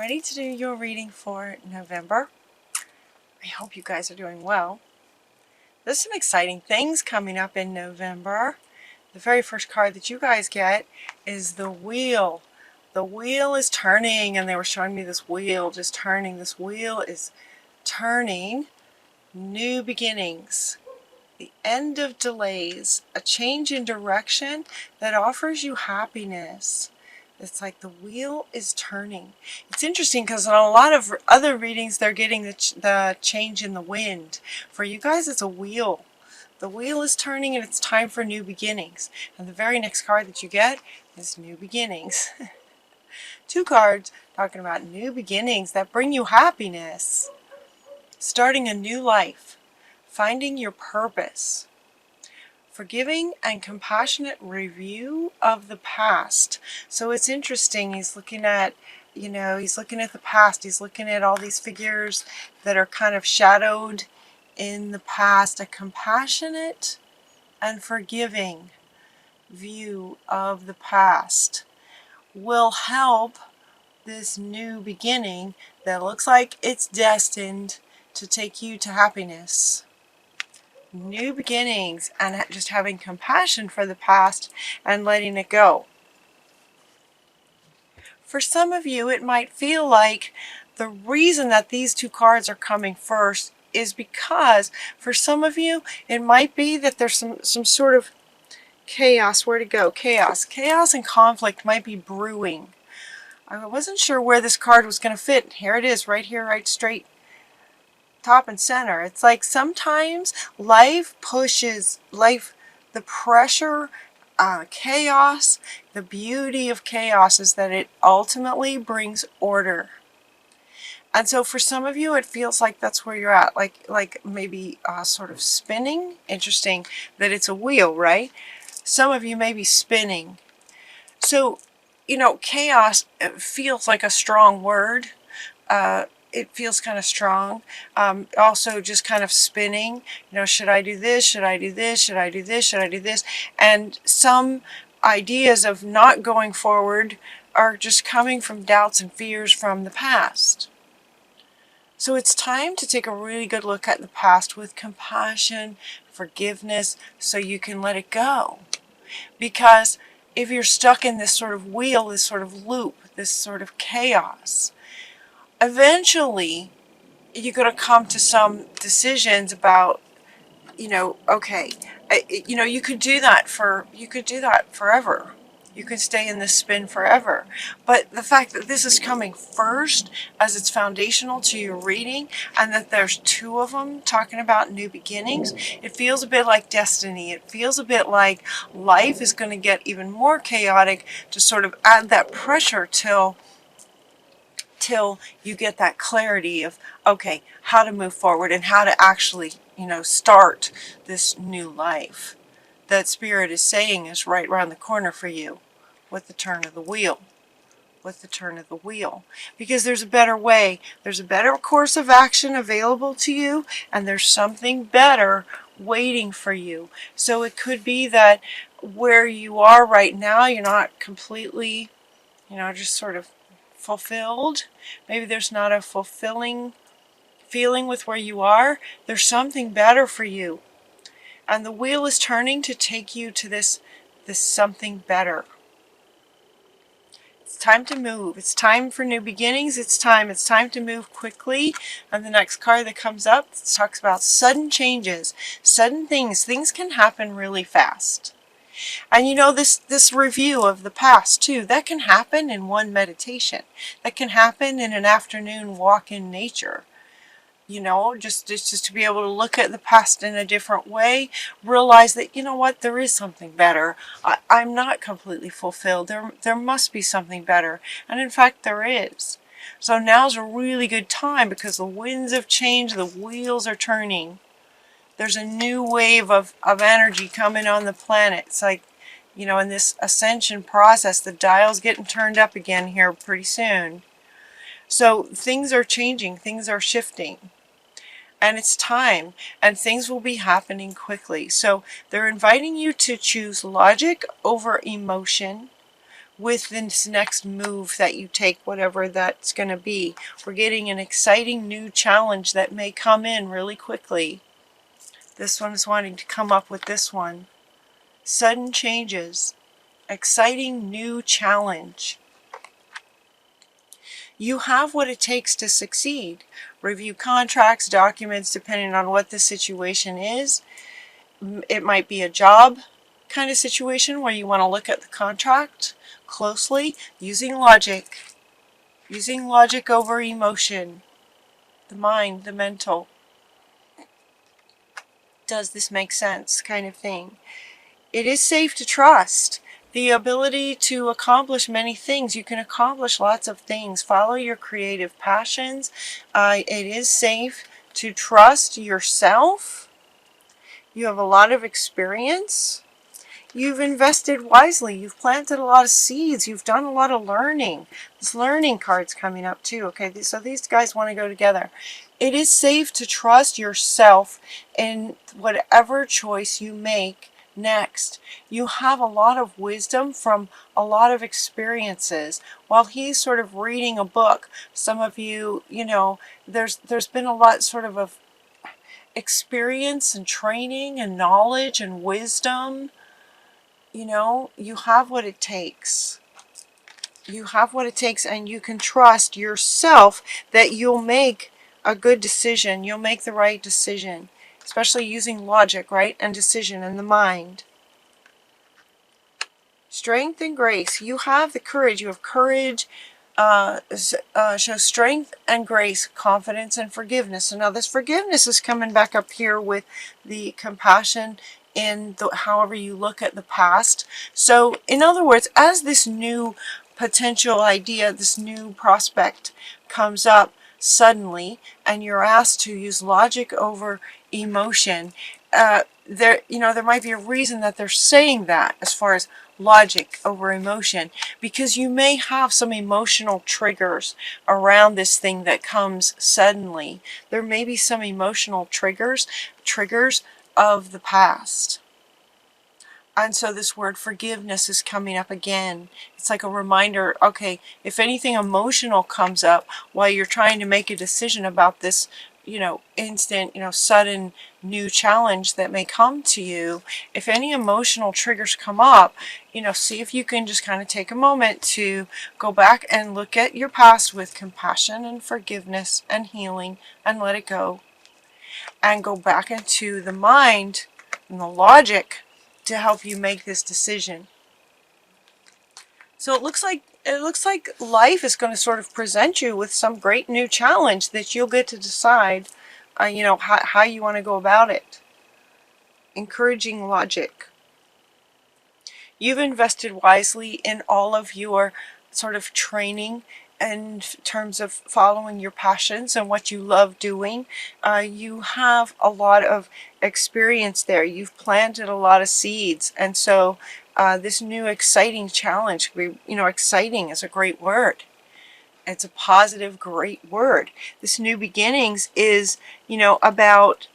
Ready to do your reading for November. I hope you guys are doing well. There's some exciting things coming up in November. The very first card that you guys get is the wheel. The wheel is turning, and they were showing me this wheel just turning. This wheel is turning. New beginnings. The end of delays. A change in direction that offers you happiness. It's like the wheel is turning. It's interesting because in a lot of other readings, they're getting the change in the wind. For you guys, it's a wheel. The wheel is turning and it's time for new beginnings. And the very next card that you get is new beginnings. Two cards talking about new beginnings that bring you happiness. Starting a new life. Finding your purpose. Forgiving and compassionate review of the past. So it's interesting. He's looking at, he's looking at the past. He's looking at all these figures that are kind of shadowed in the past. A compassionate and forgiving view of the past will help this new beginning that looks like it's destined to take you to happiness. New beginnings and just having compassion for the past and letting it go. For some of you, it might feel like the reason that these two cards are coming first is because for some of you, it might be that there's some sort of chaos. Where to go? Chaos. Chaos and conflict might be brewing. I wasn't sure where this card was going to fit. Here it is, right here, right straight top and center. It's like sometimes life pushes, the pressure, chaos. The beauty of chaos is that it ultimately brings order. And so for some of you, it feels like that's where you're at, like maybe sort of spinning. Interesting that it's a wheel, right? Some of you may be spinning. So, chaos feels like a strong word. It feels kind of strong. Also just kind of spinning, should I do this? Should I do this? Should I do this? Should I do this? And some ideas of not going forward are just coming from doubts and fears from the past. So it's time to take a really good look at the past with compassion, forgiveness, so you can let it go. Because if you're stuck in this sort of wheel, this sort of loop, this sort of chaos, eventually you're going to come to some decisions about, okay, you could do that forever. You could stay in this spin forever. But the fact that this is coming first as it's foundational to your reading, and that there's two of them talking about new beginnings, it feels a bit like destiny. It feels a bit like life is going to get even more chaotic to sort of add that pressure till you get that clarity of, okay, how to move forward and how to actually, start this new life that Spirit is saying is right around the corner for you with the turn of the wheel. With the turn of the wheel. Because there's a better way. There's a better course of action available to you, and there's something better waiting for you. So it could be that where you are right now, you're not completely, just sort of fulfilled. Maybe there's not a fulfilling feeling with where you are. There's something better for you. And the wheel is turning to take you to this something better. It's time to move. It's time for new beginnings. It's time to move quickly. And the next card that comes up talks about sudden changes, sudden things. Things can happen really fast. And this review of the past too, that can happen in one meditation. That can happen in an afternoon walk in nature. Just to be able to look at the past in a different way, realize that, there is something better. I'm not completely fulfilled. There must be something better. And in fact, there is. So now's a really good time because the winds have changed, the wheels are turning. There's a new wave of energy coming on the planet. It's like, in this ascension process, the dial's getting turned up again here pretty soon. So things are changing, things are shifting. And it's time, and things will be happening quickly. So they're inviting you to choose logic over emotion, with this next move that you take, whatever that's going to be. We're getting an exciting new challenge that may come in really quickly. This one is wanting to come up with this one. Sudden changes. Exciting new challenge. You have what it takes to succeed. Review contracts, documents, depending on what the situation is. It might be a job kind of situation where you want to look at the contract closely, using logic over emotion, the mind, the mental. Does this make sense kind of thing? It is safe to trust. The ability to accomplish many things. You can accomplish lots of things. Follow your creative passions. It is safe to trust yourself. You have a lot of experience. You've invested wisely. You've planted a lot of seeds. You've done a lot of learning. This learning card's coming up too. Okay, so these guys want to go together. It is safe to trust yourself in whatever choice you make next. You have a lot of wisdom from a lot of experiences. While he's sort of reading a book, some of you, you know, there's been a lot sort of experience and training and knowledge and wisdom. You know, you have what it takes. You have what it takes, and you can trust yourself that you'll make a good decision. You'll make the right decision, especially using logic, right? And decision in the mind. Strength and grace. You have the courage. You have courage. Show strength and grace, confidence and forgiveness. So now this forgiveness is coming back up here with the compassion in however you look at the past. So in other words, as this new potential idea, this new prospect comes up suddenly, and you're asked to use logic over emotion, there might be a reason that they're saying that, as far as logic over emotion, because you may have some emotional triggers around this thing that comes suddenly. There may be some emotional triggers of the past. And so this word forgiveness is coming up again. It's like a reminder, okay, if anything emotional comes up while you're trying to make a decision about this, instant, sudden new challenge that may come to you, if any emotional triggers come up, see if you can just kind of take a moment to go back and look at your past with compassion and forgiveness and healing and let it go. And go back into the mind and the logic to help you make this decision. So it looks like life is going to sort of present you with some great new challenge that you'll get to decide, how you want to go about it. Encouraging logic. You've invested wisely in all of your sort of training in terms of following your passions and what you love doing. You have a lot of experience there. You've planted a lot of seeds, and so this new exciting challenge, exciting is a great word. It's a positive, great word. This new beginnings is, about,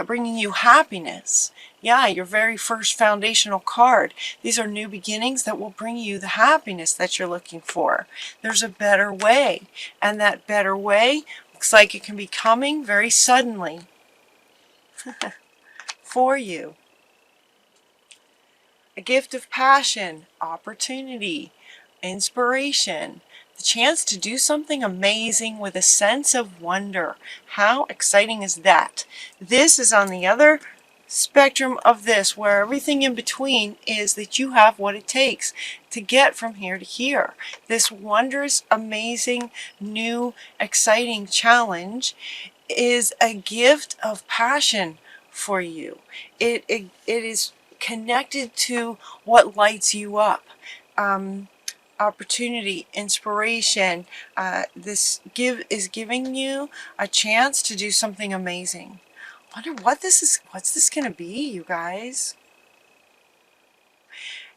bringing you happiness. Yeah, your very first foundational card. These are new beginnings that will bring you the happiness that you're looking for. There's a better way, and that better way looks like it can be coming very suddenly for you. A gift of passion, opportunity, inspiration, the chance to do something amazing with a sense of wonder. How exciting is that? This is on the other spectrum of this, where everything in between is that you have what it takes to get from here to here. This wondrous, amazing, new, exciting challenge is a gift of passion for you. It is connected to what lights you up. Opportunity, inspiration. This is giving you a chance to do something amazing. Wonder what this is. What's this going to be, you guys?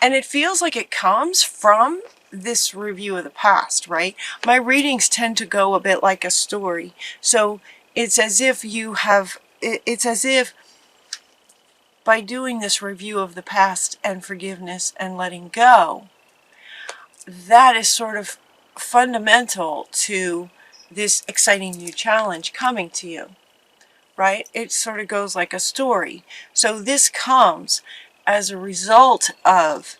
And it feels like it comes from this review of the past, right? My readings tend to go a bit like a story. So it's as if you have, it's as if by doing this review of the past and forgiveness and letting go, that is sort of fundamental to this exciting new challenge coming to you, right? It sort of goes like a story. So this comes as a result of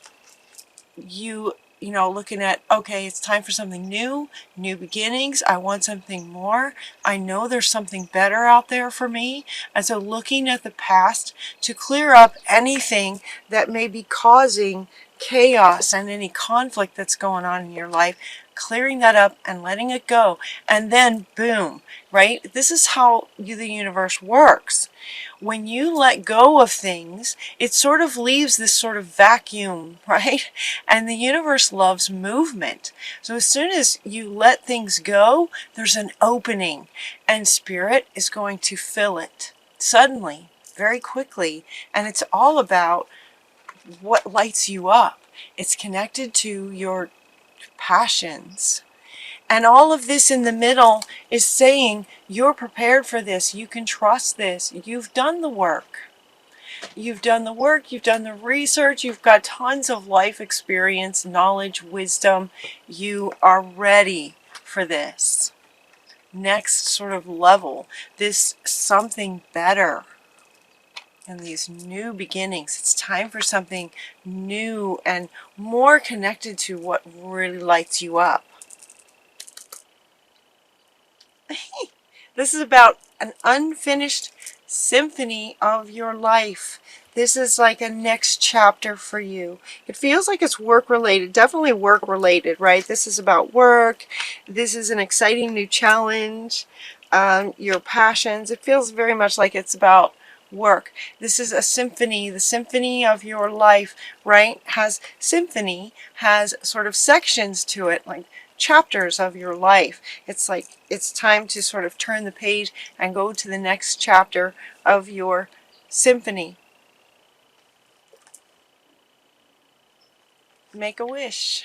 you know, looking at, okay, it's time for something new, new beginnings. I want something more. I know there's something better out there for me. And so looking at the past to clear up anything that may be causing chaos and any conflict that's going on in your life, clearing that up and letting it go. And then boom, right? This is how the universe works. When you let go of things, it sort of leaves this sort of vacuum, right? And the universe loves movement. So as soon as you let things go, there's an opening, and Spirit is going to fill it suddenly, very quickly. And it's all about what lights you up. It's connected to your passions. And all of this in the middle is saying, you're prepared for this. You can trust this. You've done the work. You've done the work. You've done the research. You've got tons of life experience, knowledge, wisdom. You are ready for this next sort of level, this something better. And these new beginnings. It's time for something new and more connected to what really lights you up. This is about an unfinished symphony of your life. This is like a next chapter for you. It feels like it's work related, definitely work related, right? This is about work. This is an exciting new challenge. Your passions. It feels very much like it's about work. This is a symphony, the symphony of your life, right? Symphony has sort of sections to it, like chapters of your life. It's like it's time to sort of turn the page and go to the next chapter of your symphony. Make a wish.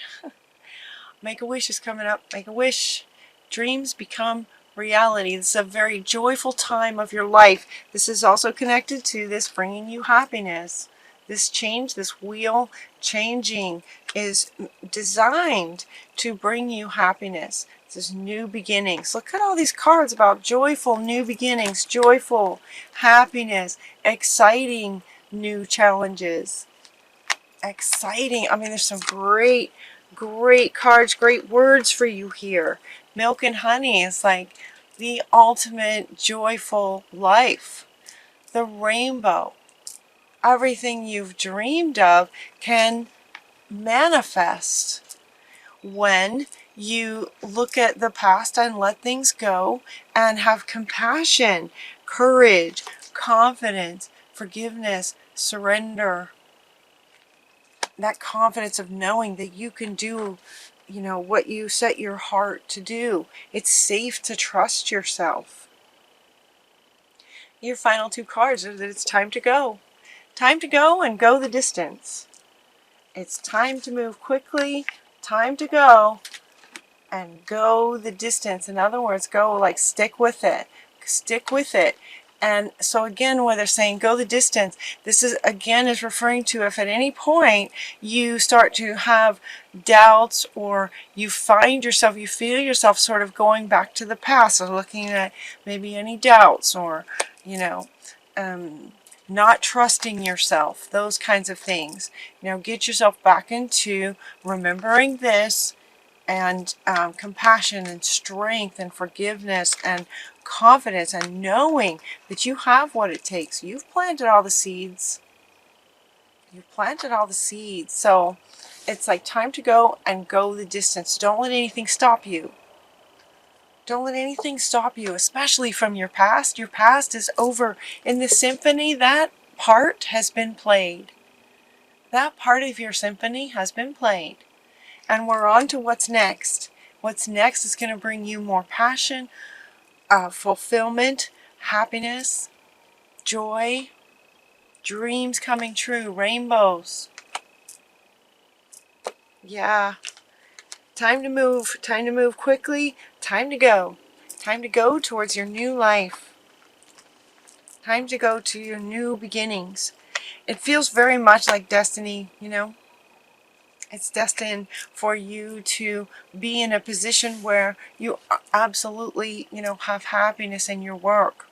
Make a wish is coming up. Make a wish. Dreams become reality. This is a very joyful time of your life. This is also connected to this bringing you happiness. This change, this wheel changing is designed to bring you happiness. This is new beginnings. Look at all these cards about joyful new beginnings, joyful happiness, exciting new challenges. Exciting. I mean, there's some great cards, great words for you here. Milk and honey is like the ultimate joyful life. The rainbow. Everything you've dreamed of can manifest when you look at the past and let things go and have compassion, courage, confidence, forgiveness, surrender. That confidence of knowing that you can do, you know, what you set your heart to do. It's safe to trust yourself. Your final two cards are that it's time to go. Time to go and go the distance. It's time to move quickly, time to go and go the distance. In other words, go like stick with it. Stick with it. And so again, when they're saying go the distance, this is again is referring to if at any point you start to have doubts or you find yourself, you feel yourself sort of going back to the past or looking at maybe any doubts or, you know, not trusting yourself, those kinds of things. You know, get yourself back into remembering this and compassion and strength and forgiveness and confidence and knowing that you have what it takes. You've planted all the seeds. You've planted all the seeds. So it's like time to go and go the distance. Don't let anything stop you. Don't let anything stop you, especially from your past. Your past is over. In the symphony, that part has been played. That part of your symphony has been played. And we're on to what's next. What's next is going to bring you more passion, fulfillment, happiness, joy, dreams coming true, rainbows. Yeah. Time to move quickly, time to go towards your new life, time to go to your new beginnings. It feels very much like destiny, you know. It's destined for you to be in a position where you absolutely, you know, have happiness in your work.